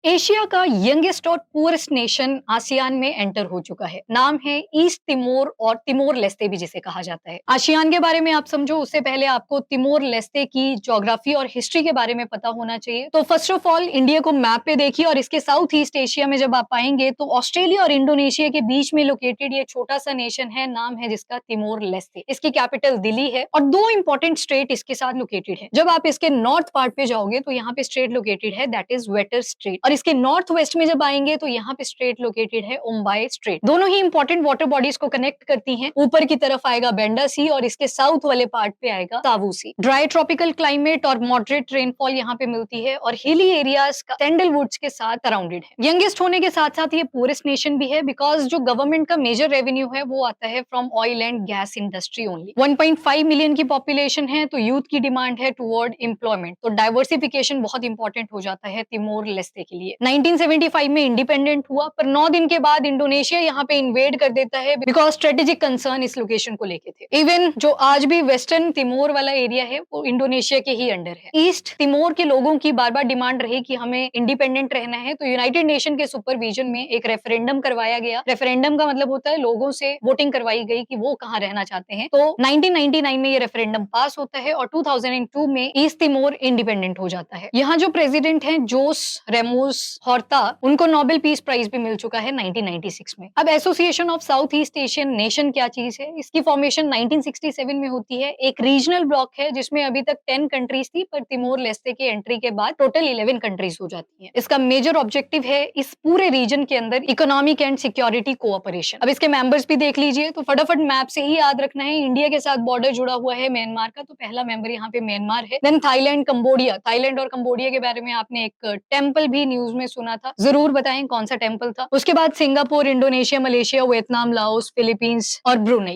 Asia का youngest और poorest nation ASEAN में एंटर हो चुका है। नाम है ईस्ट तिमोर और तिमोर लेस्ते भी जिसे कहा जाता है। आसियान के बारे में आप समझो उससे पहले आपको तिमोर लेस्ते की ज्योग्राफी और हिस्ट्री के बारे में पता होना चाहिए। तो फर्स्ट ऑफ ऑल इंडिया को मैप पे देखिए और इसके साउथ ईस्ट एशिया में जब आप आएंगे तो ऑस्ट्रेलिया और इंडोनेशिया के बीच में लोकेटेड ये छोटा सा नेशन है। नाम है जिसका तिमोर लेस्ते। इसकी कैपिटल दिल्ली है और दो इंपॉर्टेंट स्टेट इसके साथ लोकेटेड है। जब आप इसके नॉर्थ पार्ट पे जाओगे तो यहाँ पे स्टेट लोकेटेड है दैट इज वेटर स्ट्रेट और इसके नॉर्थ वेस्ट में जब आएंगे तो यहाँ पे स्ट्रेट लोकेटेड है ओम्बाई स्ट्रेट। दोनों ही इंपॉर्टेंट वाटर बॉडीज को कनेक्ट करती हैं। ऊपर की तरफ आएगा बेंडा सी और इसके साउथ वाले पार्ट पे आएगा सावू सी। ड्राई ट्रॉपिकल क्लाइमेट और मॉडरेट रेनफॉल यहाँ पे मिलती है और हिली एरियाज का सैंडलवुड्स के साथ सराउंडेड है। यंगेस्ट होने के साथ साथ ये पुअरेस्ट नेशन भी है बिकॉज जो गवर्नमेंट का मेजर रेवेन्यू है वो आता है from oil and gas industry only. 1.5 million की पॉपुलेशन है तो यूथ की डिमांड है टुवर्ड एम्प्लॉयमेंट। तो डाइवर्सिफिकेशन बहुत इंपॉर्टेंट हो जाता है तिमोर लेस्ते के लिए। 1975 में इंडिपेंडेंट हुआ पर 9 दिन के बाद इंडोनेशिया यहाँ पे इन्वेड कर देता है बिकॉज स्ट्रेटेजिक कंसर्न इस लोकेशन को लेके थे। इवन जो आज भी वेस्टर्न तिमोर वाला एरिया है वो इंडोनेशिया के ही अंडर है। ईस्ट तिमोर के लोगों की बार बार डिमांड रही कि हमें इंडिपेंडेंट रहना है तो यूनाइटेड नेशन के सुपरविजन में एक रेफरेंडम करवाया गया। रेफरेंडम का मतलब होता है लोगों से वोटिंग करवाई गई कि वो कहाँ रहना चाहते हैं। तो 1999 में ये रेफरेंडम पास होता है और 2002 में ईस्ट तिमोर इंडिपेंडेंट हो जाता है। यहाँ जो प्रेसिडेंट है जोस रेमोस हॉर्ता उनको नोबेल पीस प्राइज भी मिल चुका है 1996 में। अब association of south east Asian nation क्या चीज है? इसकी फॉर्मेशन 1967 में होती है। एक रीजनल ब्लॉक है जिसमें अभी तक 10 कंट्रीज थी पर तिमोर लेस्ते के एंट्री के बाद टोटल 11 कंट्रीज हो जाती है। इसका मेजर ऑब्जेक्टिव है इस पूरे रीजन के अंदर इकोनॉमिक एंड सिक्योरिटी कोऑपरेशन। अब इसके मेंबर्स भी देख लीजिए तो फटाफट मैप से ही याद रखना है। इंडिया के साथ बॉर्डर जुड़ा हुआ है म्यांमार का तो पहला मेंबर यहाँ पे म्यांमार है। Then Thailand, Cambodia. थाईलैंड और कंबोडिया के बारे में आपने एक टेम्पल भी न्यूज में सुना था, जरूर बताएं कौन सा टेम्पल था। उसके बाद Singapore, Indonesia, Malaysia, Vietnam, Laos, Philippines और ब्रुनेई।